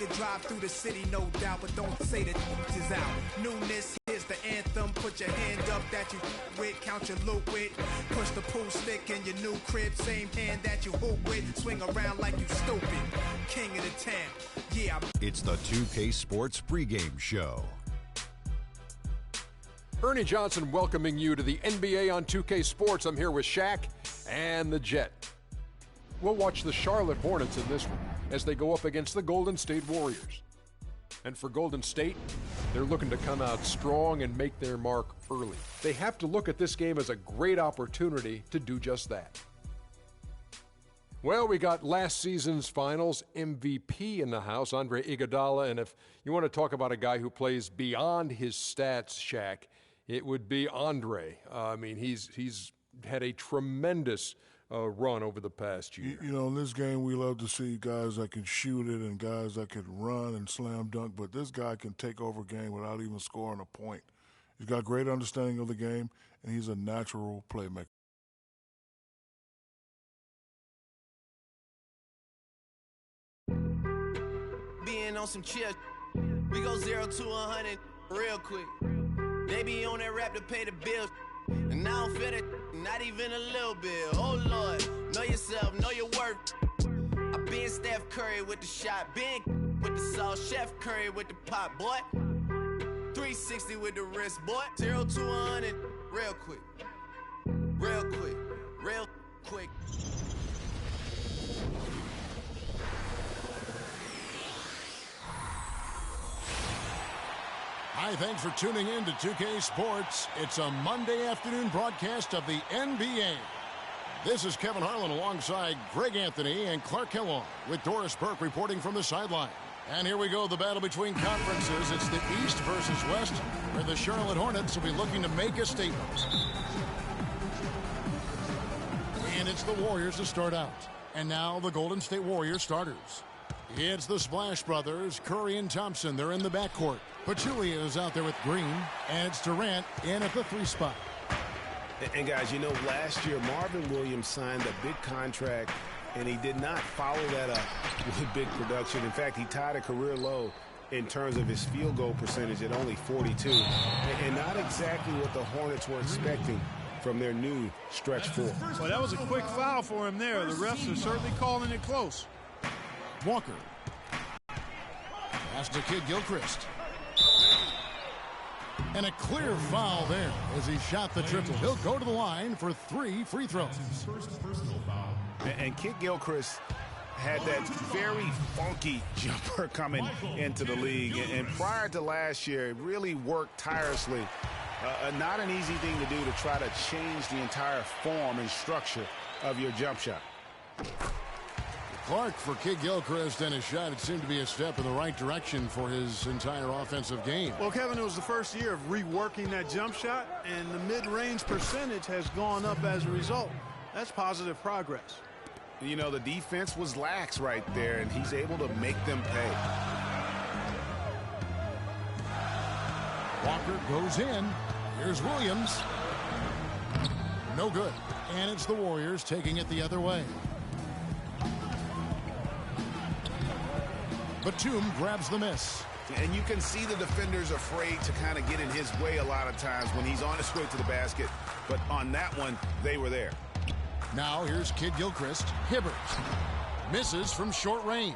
could drive through the city, no doubt, but don't say that is out. Newness, here's the anthem. Put your hand up that you with, count your loot with. Push the pool stick in your new crib, same hand that you hoop with. Swing around like you stupid. King of the town, yeah. It's the 2K Sports pregame show. Ernie Johnson welcoming you to the NBA on 2K Sports. I'm here with Shaq and the Jet. We'll watch the Charlotte Hornets in this one as they go up against the Golden State Warriors. And for Golden State, they're looking to come out strong and make their mark early. They have to look at this game as a great opportunity to do just that. Well, we got last season's finals MVP in the house, Andre Iguodala, and if you want to talk about a guy who plays beyond his stats, Shaq, it would be Andre. I mean, he's had a tremendous run over the past year. You know, in this game, we love to see guys that can shoot it and guys that can run and slam dunk, but this guy can take over a game without even scoring a point. He's got great understanding of the game, and he's a natural playmaker. Being on some chill, we go 0 to 100 real quick. They be on that rap to pay the bills, and I don't feel it, not even a little bit. Oh Lord, know yourself, know your worth. I been Steph Curry with the shot, been with the sauce, Chef Curry with the pop, boy. 360 with the wrist, boy. 0 to 100 real quick, real quick, real quick. Hi, thanks for tuning in to 2K Sports. It's a Monday afternoon broadcast of the NBA. This is Kevin Harlan alongside Greg Anthony and Clark Kellogg with Doris Burke reporting from the sideline. And here we go, the battle between conferences. It's the East versus West, where the Charlotte Hornets will be looking to make a statement. And it's the Warriors to start out. And now the Golden State Warriors starters. It's the Splash Brothers, Curry and Thompson. They're in the backcourt. Pachulia is out there with Green, and it's Durant in at the 3 spot. And guys, you know, last year Marvin Williams signed a big contract, and he did not follow that up with big production. In fact, he tied a career low in terms of his field goal percentage at only 42, and not exactly what the Hornets were expecting from their new stretch 4. Well, that was a quick foul for him there. The refs are certainly calling it close. Walker. Pass to Kid Gilchrist. And a clear foul there as he shot the triple. He'll go to the line for 3 free throws. And Kid Gilchrist had that very funky jumper coming into the league. And prior to last year, it really worked tirelessly. Not an easy thing to do to try to change the entire form and structure of your jump shot. Clark for Kid Gilchrist, and his shot, it seemed to be a step in the right direction for his entire offensive game. Well, Kevin, it was the first year of reworking that jump shot, and the mid-range percentage has gone up as a result. That's positive progress. You know, the defense was lax right there, and he's able to make them pay. Walker goes in. Here's Williams. No good. And it's the Warriors taking it the other way. Batum grabs the miss. And you can see the defenders afraid to kind of get in his way a lot of times when he's on his way to the basket. But on that one, they were there. Now here's Kid Gilchrist. Hibbert misses from short range.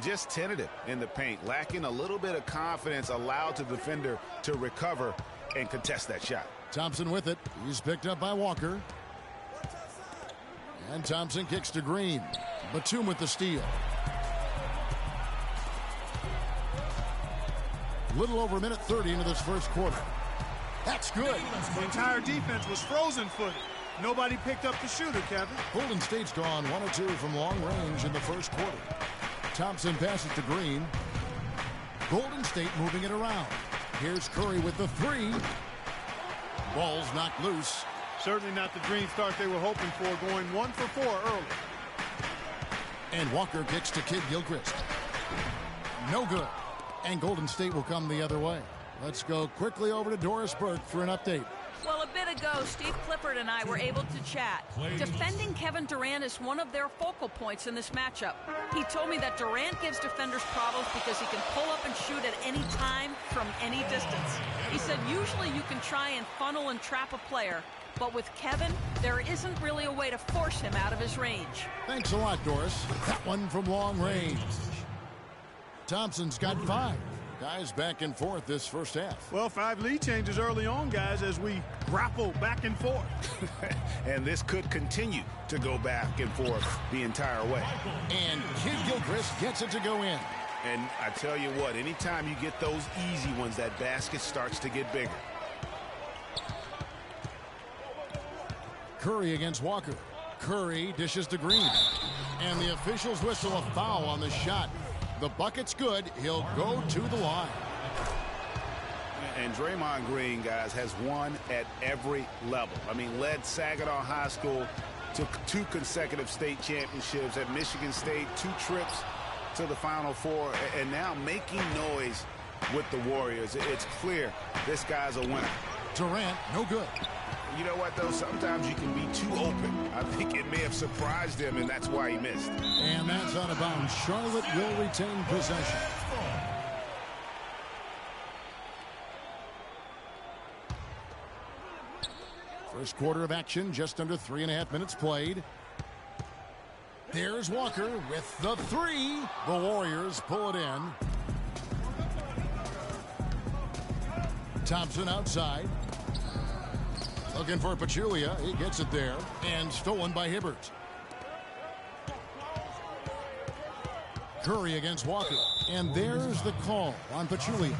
Just tentative in the paint, lacking a little bit of confidence, allowed the defender to recover and contest that shot. Thompson with it. He's picked up by Walker. And Thompson kicks to Green. Batum with the steal. Little over a minute 30 into this first quarter. That's good. The entire defense was frozen-footed. Nobody picked up the shooter, Kevin. Golden State's gone 1 or 2 from long range in the first quarter. Thompson passes to Green. Golden State moving it around. Here's Curry with the 3. Ball's knocked loose. Certainly not the dream start they were hoping for, going 1 for 4 early. And Walker kicks to Kid Gilchrist. No good. And Golden State will come the other way. Let's go quickly over to Doris Burke for an update. Well, a bit bit ago, Steve Clifford and I were able to chat. Defending Kevin Durant is one of their focal points in this matchup. He told me that Durant gives defenders problems because he can pull up and shoot at any time from any distance. He said usually you can try and funnel and trap a player, but with Kevin, there isn't really a way to force him out of his range. Thanks a lot, Doris. That one from long range. Thompson's got 5. Guys back and forth this first half. Well, 5 lead changes early on, guys, as we grapple back and forth. And this could continue to go back and forth the entire way. And Kid Gilchrist gets it to go in. And I tell you what, anytime you get those easy ones, that basket starts to get bigger. Curry against Walker. Curry dishes to Green. And the officials whistle a foul on the shot. The bucket's good. He'll go to the line. And Draymond Green, guys, has won at every level. I mean, led Saginaw High School to 2 consecutive state championships at Michigan State, 2 trips to the Final Four, and now making noise with the Warriors. It's clear this guy's a winner. Durant, no good. You know what, though? Sometimes you can be too open. I think it may have surprised him, and that's why he missed. And that's out of bounds. Charlotte will retain possession. First quarter of action, just under 3.5 minutes played. There's Walker with the 3. The Warriors pull it in. Thompson outside. Looking for Pachulia. He gets it there. And stolen by Hibbert. Curry against Walker. And there's the call on Pachulia.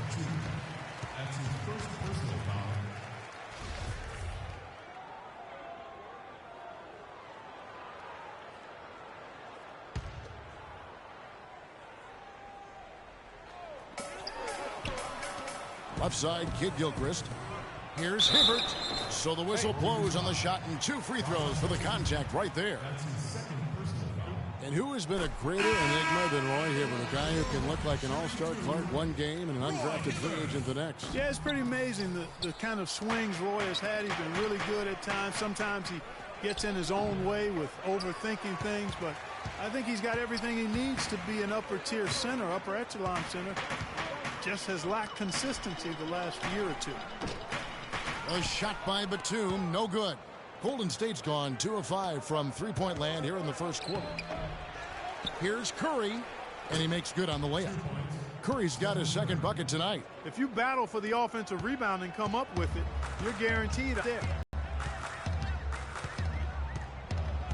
Left side, Kid Gilchrist. Here's Hibbert. So the whistle blows on the shot and 2 free throws for the contact right there. And who has been a greater enigma than Roy Hibbert, a guy who can look like an all-star Clark one game and an undrafted free agent the next? Yeah, it's pretty amazing the kind of swings Roy has had. He's been really good at times. Sometimes he gets in his own way with overthinking things, but I think he's got everything he needs to be an upper-tier center, upper echelon center. Just has lacked consistency the last year or 2. A shot by Batum, no good. Golden State's gone 2 of 5 from three-point land here in the first quarter. Here's Curry, and he makes good on the layup. Curry's got his second bucket tonight. If you battle for the offensive rebound and come up with it, you're guaranteed there.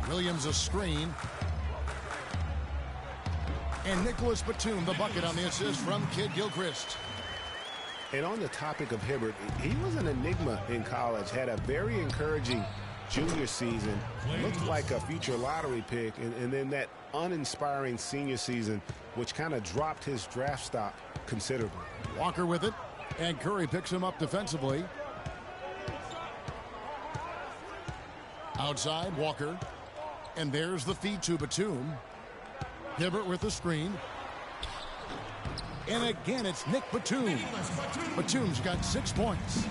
Williams a screen. And Nicholas Batum, the bucket on the assist from Kid Gilchrist. And on the topic of Hibbert, he was an enigma in college, had a very encouraging junior season, looked like a future lottery pick, and then that uninspiring senior season, which kind of dropped his draft stock considerably. Walker with it, and Curry picks him up defensively. Outside, Walker, and there's the feed to Batum. Hibbert with the screen. And again, it's Nick Batum. Batum's got 6 points.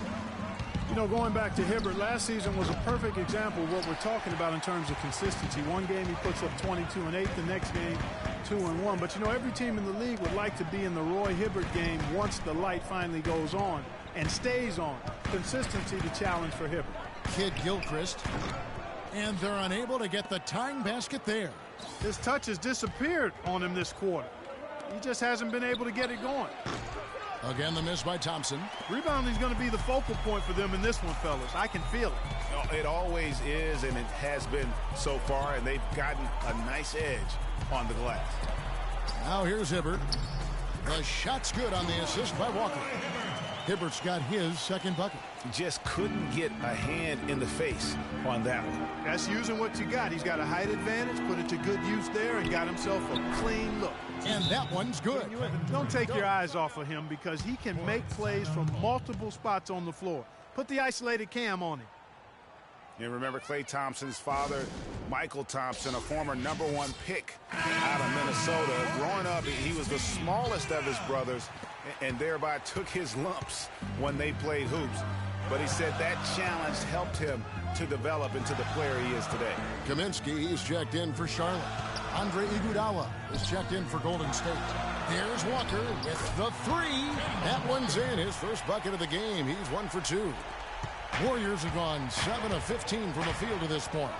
You know, going back to Hibbert, last season was a perfect example of what we're talking about in terms of consistency. One game he puts up 22 and 8, the next game 2 and 1. But you know, every team in the league would like to be in the Roy Hibbert game once the light finally goes on and stays on. Consistency the challenge for Hibbert. Kid Gilchrist. And they're unable to get the tying basket there. His touch has disappeared on him this quarter. He just hasn't been able to get it going. Again, the miss by Thompson. Rebounding is going to be the focal point for them in this one, fellas. I can feel it. It always is, and it has been so far, and they've gotten a nice edge on the glass. Now here's Hibbert. The shot's good on the assist by Walker. Hibbert's got his second bucket. Just couldn't get a hand in the face on that one. That's using what you got. He's got a height advantage, put it to good use there, and got himself a clean look. And that one's good. Don't take your eyes off of him because he can make plays from multiple spots on the floor. Put the isolated cam on him. And remember Klay Thompson's father, Michael Thompson, a former #1 pick out of Minnesota. Growing up, he was the smallest of his brothers and thereby took his lumps when they played hoops. but he said that challenge helped him to develop into the player he is today. Kaminsky, he's checked in for Charlotte. Andre Iguodala is checked in for Golden State. There's Walker with the three. That one's in, his first bucket of the game. He's 1 for 2. Warriors have gone 7 of 15 from the field to this point.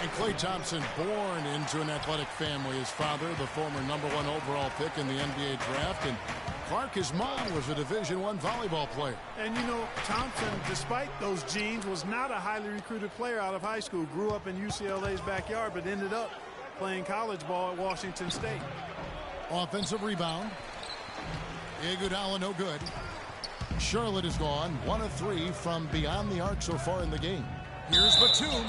And Klay Thompson, born into an athletic family. His father, the former #1 overall pick in the NBA draft. And Clark, his mom, was a Division I volleyball player. And, you know, Thompson, despite those genes, was not a highly recruited player out of high school. Grew up in UCLA's backyard, but ended up playing college ball at Washington State. Offensive rebound. Iguodala no good. Charlotte is gone 1 of 3 from beyond the arc so far in the game. Here's Batum.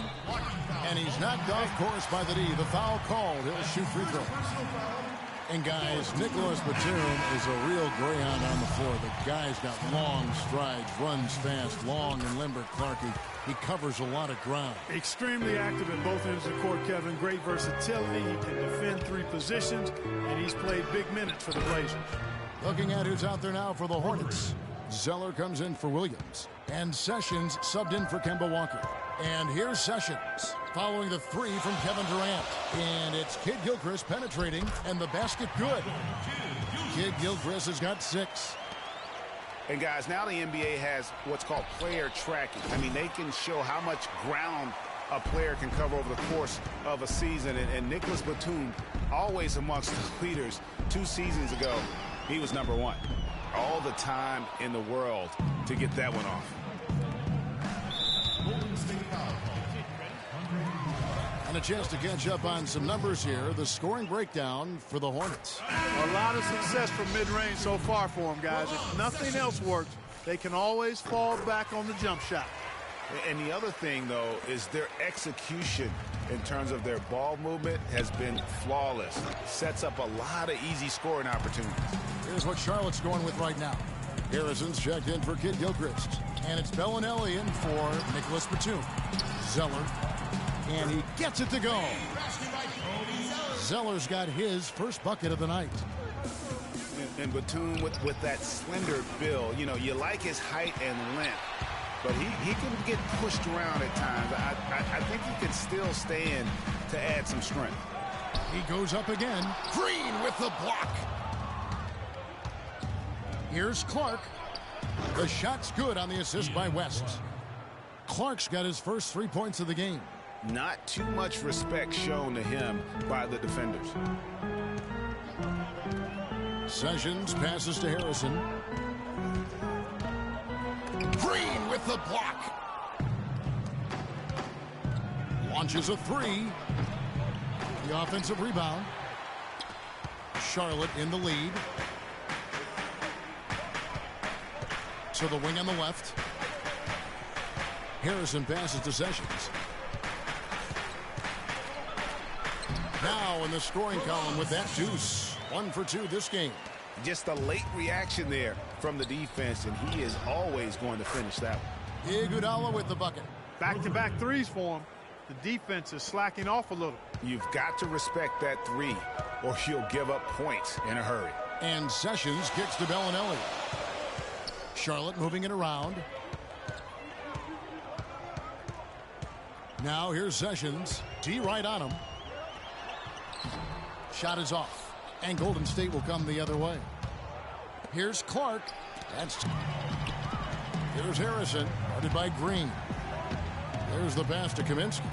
And he's knocked off course by the D. The foul called. He'll shoot free throws. And guys, Nicholas Batum is a real greyhound on the floor. The guy's got long strides, runs fast, long and limber. Clark, he covers a lot of ground. Extremely active at both ends of the court, Kevin. Great versatility. He can defend 3 positions, and he's played big minutes for the Blazers. Looking at who's out there now for the Hornets. Zeller comes in for Williams. And Sessions subbed in for Kemba Walker. And here's Sessions following the 3 from Kevin Durant. And it's Kid Gilchrist penetrating, and the basket good. Kid Gilchrist has got 6. And guys, now the NBA has what's called player tracking. I mean, they can show how much ground a player can cover over the course of a season. And Nicholas Batum, always amongst the leaders. 2 seasons ago, he was #1. All the time in the world to get that one off. And a chance to catch up on some numbers here. The scoring breakdown for the Hornets. A lot of success from mid-range so far for them, guys. If nothing else works, they can always fall back on the jump shot. And the other thing, though, is their execution in terms of their ball movement has been flawless. Sets up a lot of easy scoring opportunities. Here's what Charlotte's going with right now. Harrison's checked in for Kid Gilchrist. And it's Bellinelli in for Nicholas Batum. Zeller. And he gets it to go. Zeller's got his first bucket of the night. And Batum with that slender build, you know, you like his height and length, but he can get pushed around at times. I think he can still stay in to add some strength. He goes up again. Green with the block. Here's Clark. The shot's good on the assist by West. Clark's got his first 3 points of the game. Not too much respect shown to him by the defenders. Sessions passes to Harrison. Green with the block. Launches a 3. The offensive rebound. Charlotte in the lead. To the wing on the left. Harrison passes to Sessions. Now in the scoring column with that deuce. 1 for 2 this game. Just a late reaction there from the defense, and he is always going to finish that one. Iguodala with the bucket. Back-to-back threes for him. The defense is slacking off a little. You've got to respect that 3, or you'll give up points in a hurry. And Sessions kicks to Bellinelli. Charlotte moving it around. Now here's Sessions. D right on him. Shot is off. And Golden State will come the other way. Here's Clark. Here's Harrison. Guarded by Green. There's the pass to Kaminsky.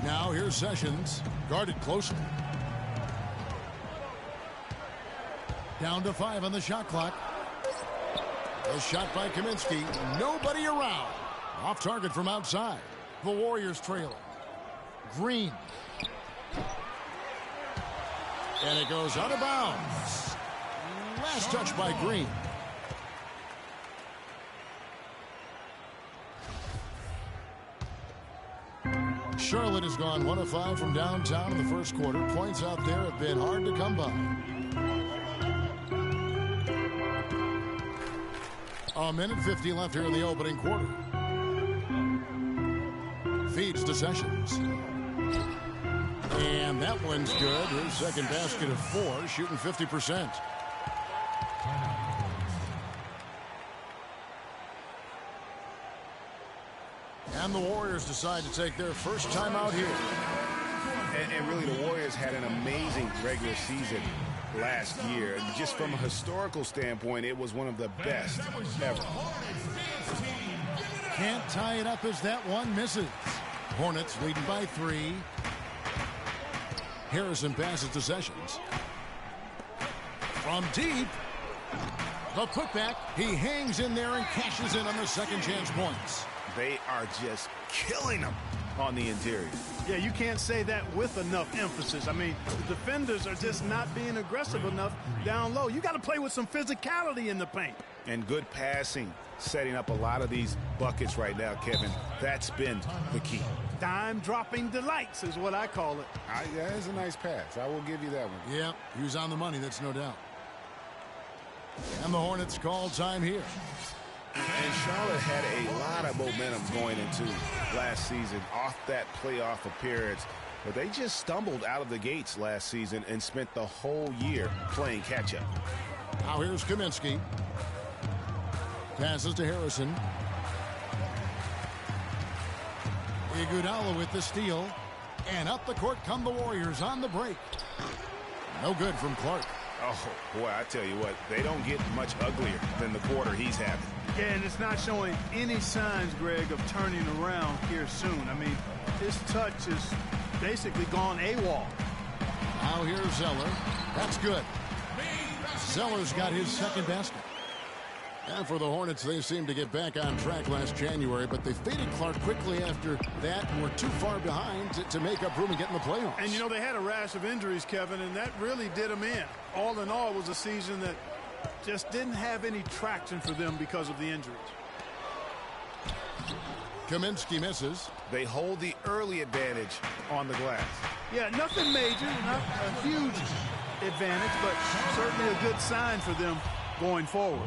Now here's Sessions. Guarded closely. Down to 5 on the shot clock. A shot by Kaminsky. Nobody around. Off target from outside. The Warriors trailing. Green. And it goes out of bounds. Last touch by Green. Charlotte has gone 1 of 5 from downtown in the first quarter. Points out there have been hard to come by. A minute 50 left here in the opening quarter. Feeds to Sessions. And that one's good. His second basket of 4, shooting 50%. And the Warriors decide to take their first time out here. And really, the Warriors had an amazing regular season last year. Just from a historical standpoint, it was one of the best ever. Can't tie it up as that one misses. Hornets leading by 3. Harrison passes to Sessions. From deep, the putback. He hangs in there and cashes in on the second chance points. They are just killing them on the interior. Yeah, you can't say that with enough emphasis. I mean, the defenders are just not being aggressive enough down low. You got to play with some physicality in the paint. And good passing, setting up a lot of these buckets right now, Kevin. That's been the key. Dime-dropping delights is what I call it. Yeah, it's a nice pass. I will give you that one. Yeah, he was on the money, that's no doubt. And the Hornets call time here. And Charlotte had a lot of momentum going into last season off that playoff appearance. But they just stumbled out of the gates last season and spent the whole year playing catch-up. Now here's Kaminsky. Passes to Harrison. Iguodala with the steal. And up the court come the Warriors on the break. No good from Clark. Oh, boy, I tell you what, they don't get much uglier than the quarter he's having. Yeah, and it's not showing any signs, Greg, of turning around here soon. I mean, his touch is basically gone AWOL. Now here's Zeller. That's good. Zeller's got his second basket. And for the Hornets, they seemed to get back on track last January, but they faded Clark quickly after that and were too far behind to make up room and get in the playoffs. And, you know, they had a rash of injuries, Kevin, and that really did them in. All in all, it was a season that just didn't have any traction for them because of the injuries. Kaminsky misses. They hold the early advantage on the glass. Yeah, nothing major, not a huge advantage, but certainly a good sign for them going forward.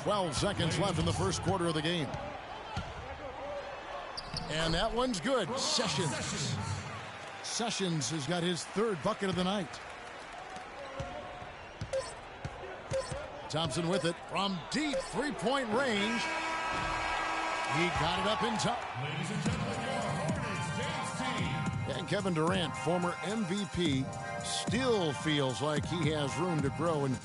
12 seconds left in the first quarter of the game. And that one's good. Sessions. Sessions has got his third bucket of the night. Thompson with it from deep three-point range. He got it up in time. And Kevin Durant, former MVP, still feels like he has room to grow and